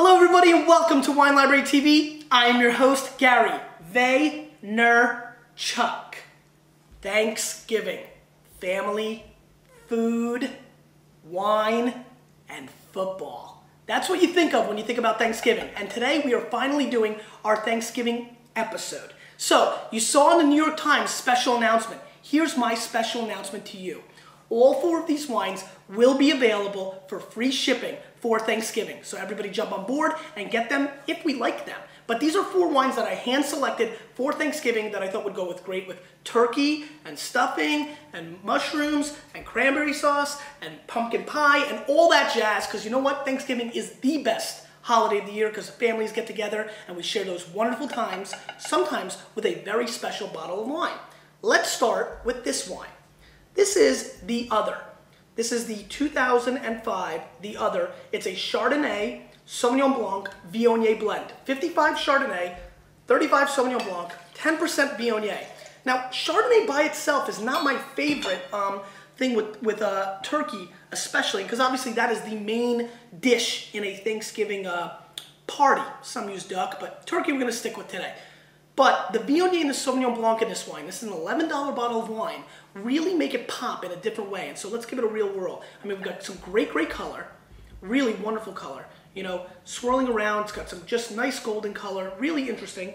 Hello everybody and welcome to Wine Library TV. I am your host, Gary Vaynerchuk. Thanksgiving, family, food, wine, and football. That's what you think of when you think about Thanksgiving. And today we are finally doing our Thanksgiving episode. So, you saw in the New York Times special announcement. Here's my special announcement to you. All four of these wines will be available for free shipping for Thanksgiving. So everybody jump on board and get them if we like them. But these are four wines that I hand selected for Thanksgiving that I thought would go great with turkey and stuffing and mushrooms and cranberry sauce and pumpkin pie and all that jazz, because you know what? Thanksgiving is the best holiday of the year because families get together and we share those wonderful times, sometimes with a very special bottle of wine. Let's start with this wine. This is The Other. This is the 2005 The Other. It's a Chardonnay Sauvignon Blanc Viognier blend. 55 Chardonnay, 35 Sauvignon Blanc, 10% Viognier. Now, Chardonnay by itself is not my favorite thing with turkey, especially, because obviously that is the main dish in a Thanksgiving party. Some use duck, but turkey we're going to stick with today. But the Viognier and the Sauvignon Blanc in this wine, this is an $11 bottle of wine, really make it pop in a different way. And so let's give it a real whirl. I mean, we've got some great color, really wonderful color. You know, swirling around, it's got some just nice golden color, really interesting.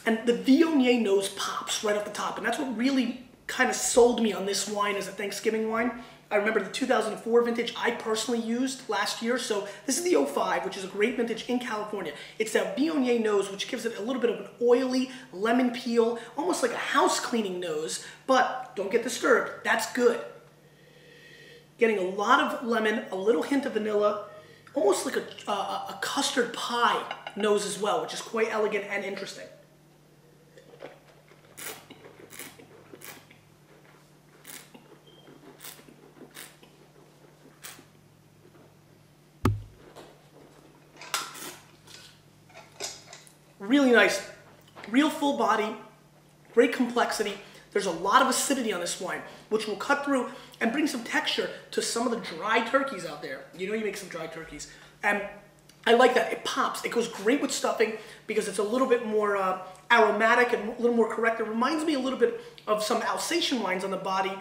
And the Viognier nose pops right off the top. And that's what really kind of sold me on this wine as a Thanksgiving wine. I remember the 2004 vintage I personally used last year. So this is the 05, which is a great vintage in California. It's that Viognier nose, which gives it a little bit of an oily lemon peel, almost like a house cleaning nose, but don't get disturbed, that's good. Getting a lot of lemon, a little hint of vanilla, almost like a custard pie nose as well, which is quite elegant and interesting. Really nice, real full body, great complexity. There's a lot of acidity on this wine, which will cut through and bring some texture to some of the dry turkeys out there. You know you make some dry turkeys. And I like that, it pops. It goes great with stuffing because it's a little bit more aromatic and a little more correct. It reminds me a little bit of some Alsatian wines on the body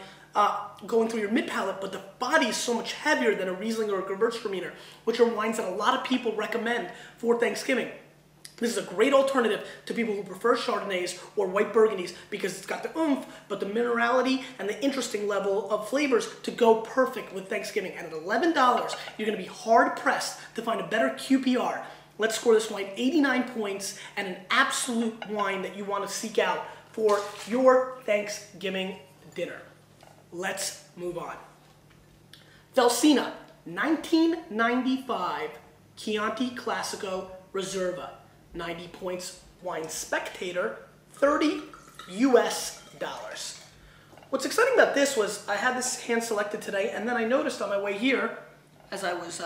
going through your mid-palate, but the body is so much heavier than a Riesling or a Gewürztraminer, which are wines that a lot of people recommend for Thanksgiving. This is a great alternative to people who prefer Chardonnays or white Burgundies because it's got the oomph, but the minerality and the interesting level of flavors to go perfect with Thanksgiving. And at $11, you're going to be hard-pressed to find a better QPR. Let's score this wine 89 points and an absolute wine that you want to seek out for your Thanksgiving dinner. Let's move on. Felsina, 1995 Chianti Classico Reserva. 90 points, Wine Spectator, $30 US. What's exciting about this was I had this hand selected today, and then I noticed on my way here, as I was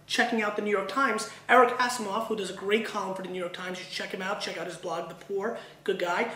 checking out the New York Times, Eric Asimov, who does a great column for the New York Times, you should check him out, check out his blog, The Pour, good guy,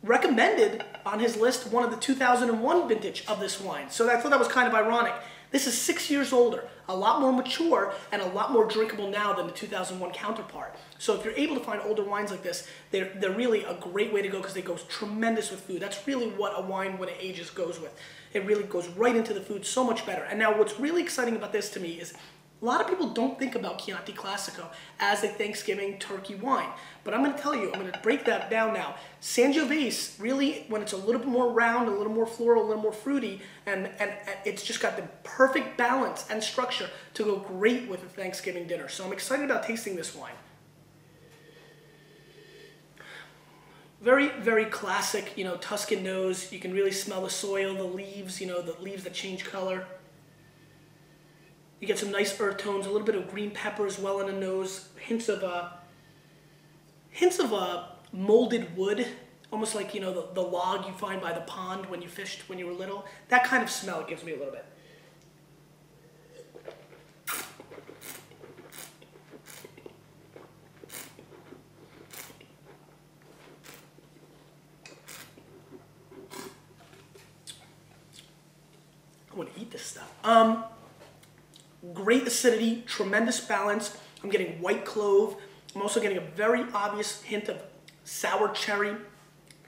recommended on his list one of the 2001 vintage of this wine. So I thought that was kind of ironic. This is 6 years older, a lot more mature, and a lot more drinkable now than the 2001 counterpart. So if you're able to find older wines like this, they're really a great way to go because they go tremendous with food. That's really what a wine, when it ages, goes with. It really goes right into the food so much better. And now what's really exciting about this to me is a lot of people don't think about Chianti Classico as a Thanksgiving turkey wine. But I'm going to tell you, I'm going to break that down now. Sangiovese, really, when it's a little bit more round, a little more floral, a little more fruity, and it's just got the perfect balance and structure to go great with a Thanksgiving dinner. So I'm excited about tasting this wine. Very, very classic, you know, Tuscan nose. You can really smell the soil, the leaves, you know, the leaves that change color. You get some nice earth tones, a little bit of green pepper as well in the nose, hints of molded wood, almost like, you know, the log you find by the pond when you fished when you were little. That kind of smell it gives me a little bit. I want to eat this stuff. great acidity, tremendous balance. I'm getting white clove. I'm also getting a very obvious hint of sour cherry.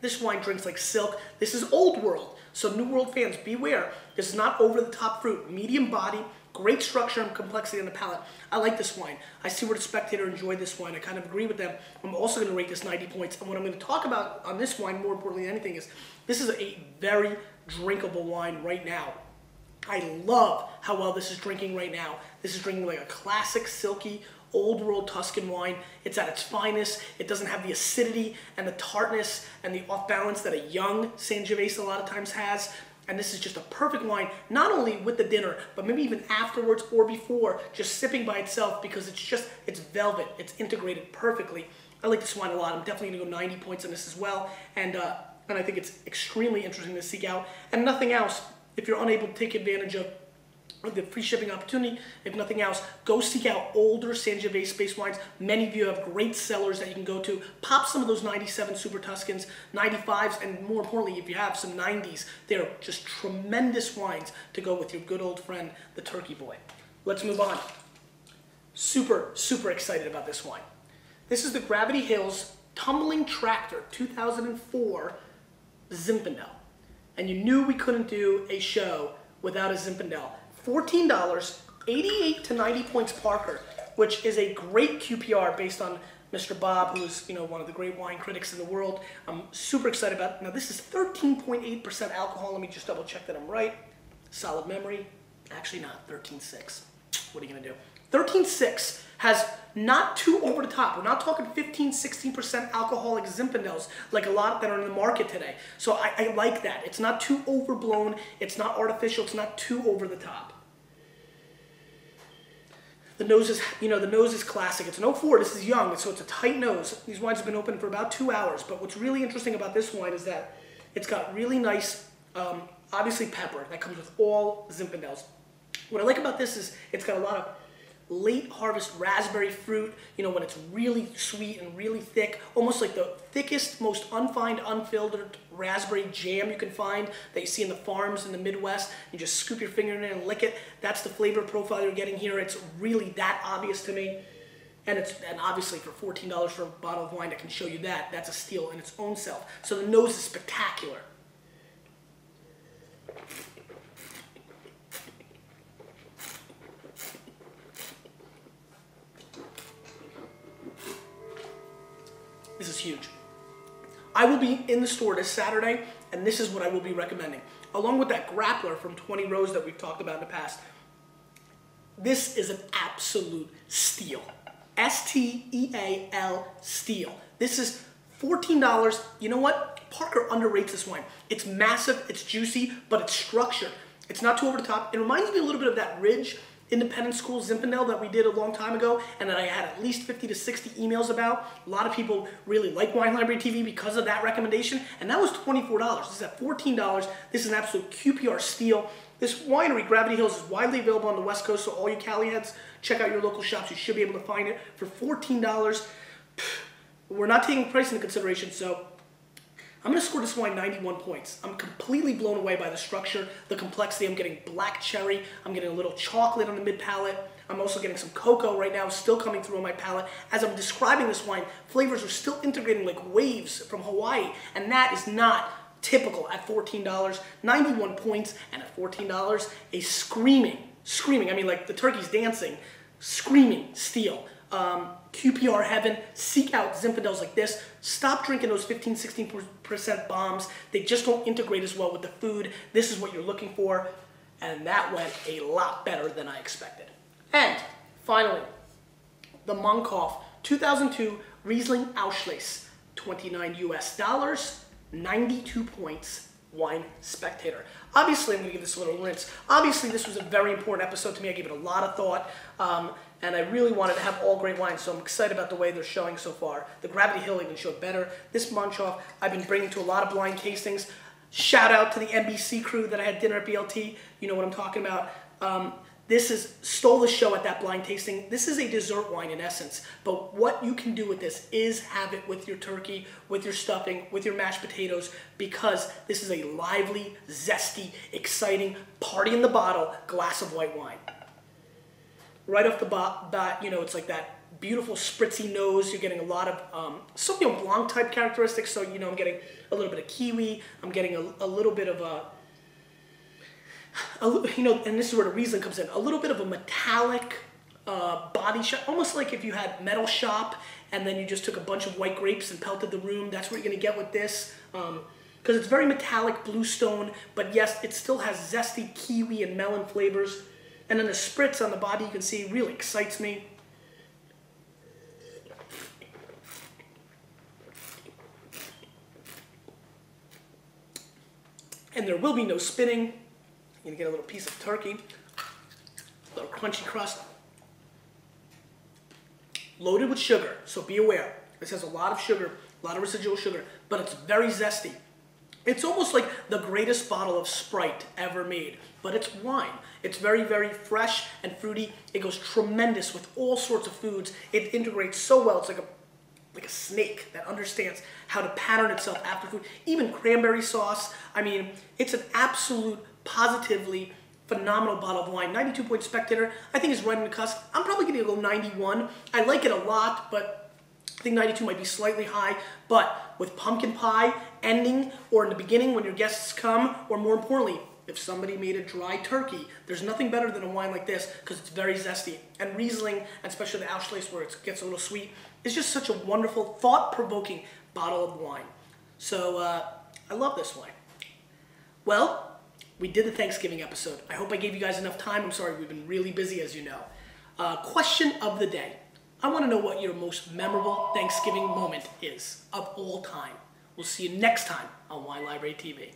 This wine drinks like silk. This is Old World, so New World fans, beware. This is not over-the-top fruit. Medium body, great structure and complexity on the palate. I like this wine. I see where the Spectator enjoyed this wine. I kind of agree with them. I'm also going to rate this 90 points. And what I'm going to talk about on this wine, more importantly than anything, is this is a very drinkable wine right now. I love how well this is drinking right now. This is drinking like a classic, silky, Old World Tuscan wine. It's at its finest. It doesn't have the acidity and the tartness and the off balance that a young Sangiovese a lot of times has. And this is just a perfect wine, not only with the dinner, but maybe even afterwards or before, just sipping by itself, because it's velvet. It's integrated perfectly. I like this wine a lot. I'm definitely gonna go 90 points on this as well. And I think it's extremely interesting to seek out. And nothing else, if you're unable to take advantage of the free shipping opportunity, if nothing else, go seek out older Sangiovese-based wines. Many of you have great cellars that you can go to. Pop some of those 97 Super Tuscans, 95s, and more importantly, if you have some 90s, they're just tremendous wines to go with your good old friend, the Turkey Boy. Let's move on. Super, super excited about this wine. This is the Gravity Hills Tumbling Tractor 2004 Zinfandel. And you knew we couldn't do a show without a Zinfandel. $14, 88 to 90 points Parker, which is a great QPR based on Mr. Bob, who's one of the great wine critics in the world. I'm super excited about it. Now this is 13.8% alcohol. Let me just double check that I'm right. Solid memory. Actually not, 13.6. What are you gonna do? 13.6 has not too over the top. We're not talking 15, 16% alcoholic Zinfandels like a lot that are in the market today. So I like that. It's not too overblown. It's not artificial. It's not too over the top. The nose is, the nose is classic. It's an 04. This is young, so it's a tight nose. These wines have been open for about 2 hours. But what's really interesting about this wine is that it's got really nice, obviously pepper that comes with all Zinfandels. What I like about this is it's got a lot of late harvest raspberry fruit, when it's really sweet and really thick, almost like the thickest, most unfined, unfiltered raspberry jam you can find that you see in the farms in the Midwest. You just scoop your finger in it and lick it. That's the flavor profile you're getting here. It's really that obvious to me. And obviously for $14 for a bottle of wine that can show you that, that's a steal in its own self. So the nose is spectacular. This is huge. I will be in the store this Saturday, and this is what I will be recommending. Along with that grappler from 20 Rows that we've talked about in the past, this is an absolute steal. S-T-E-A-L, steal. This is $14. You know what? Parker underrates this wine. It's massive, it's juicy, but it's structured. It's not too over the top. It reminds me a little bit of that Ridge Independent School Zinfandel that we did a long time ago, and that I had at least 50 to 60 emails about. A lot of people really like Wine Library TV because of that recommendation, and that was $24. This is at $14. This is an absolute QPR steal. This winery, Gravity Hills, is widely available on the West Coast, so all you Cali heads, check out your local shops. You should be able to find it for $14. We're not taking price into consideration, so I'm going to score this wine 91 points. I'm completely blown away by the structure, the complexity. I'm getting black cherry. I'm getting a little chocolate on the mid-palate. I'm also getting some cocoa right now, still coming through on my palate. As I'm describing this wine, flavors are still integrating like waves from Hawaii, and that is not typical at $14. 91 points, and at $14, a screaming, I mean like the turkey's dancing, screaming steal. QPR heaven. Seek out Zinfandels like this. Stop drinking those 15, 16% bombs. They just don't integrate as well with the food. This is what you're looking for, and that went a lot better than I expected. And finally, the Monkoff 2002 Riesling Auschlitz, $29 US, 92 points. Wine Spectator. Obviously, I'm going to give this a little rinse. Obviously, this was a very important episode to me. I gave it a lot of thought, and I really wanted to have all great wines, so I'm excited about the way they're showing so far. The Gravity Hill even showed better. This Monkoff, I've been bringing to a lot of blind tastings. Shout out to the NBC crew that I had dinner at BLT. You know what I'm talking about. This stole the show at that blind tasting. This is a dessert wine in essence, but what you can do with this is have it with your turkey, with your stuffing, with your mashed potatoes, because this is a lively, zesty, exciting, party in the bottle glass of white wine. right off the bat, you know, it's like that beautiful spritzy nose. You're getting a lot of Sauvignon Blanc type characteristics. So, you know, I'm getting a little bit of kiwi. I'm getting a little bit of you know, and this is where the Riesling comes in, a little bit of a metallic body shop, almost like if you had Metal Shop and then you just took a bunch of white grapes and pelted the room. That's what you're going to get with this. Because it's very metallic bluestone, but yes, it still has zesty kiwi and melon flavors. And then the spritz on the body, you can see, really excites me. And there will be no spinning. You're gonna get a little piece of turkey, a little crunchy crust. Loaded with sugar, so be aware. This has a lot of sugar, a lot of residual sugar, but it's very zesty. It's almost like the greatest bottle of Sprite ever made, but it's wine. It's very, very fresh and fruity. It goes tremendous with all sorts of foods. It integrates so well. It's like a snake that understands how to pattern itself after food. Even cranberry sauce. I mean, it's an absolute, positively phenomenal bottle of wine. 92-point Spectator, I think is right on the cusp. I'm probably going to go 91. I like it a lot, but I think 92 might be slightly high, but with pumpkin pie ending, or in the beginning when your guests come, or more importantly, if somebody made a dry turkey, there's nothing better than a wine like this because it's very zesty. And Riesling, and especially the Auschwitz where it gets a little sweet, is just such a wonderful, thought-provoking bottle of wine. So I love this wine. Well, we did the Thanksgiving episode. I hope I gave you guys enough time. I'm sorry, we've been really busy, as you know. Question of the day. I want to know what your most memorable Thanksgiving moment is of all time. We'll see you next time on Wine Library TV.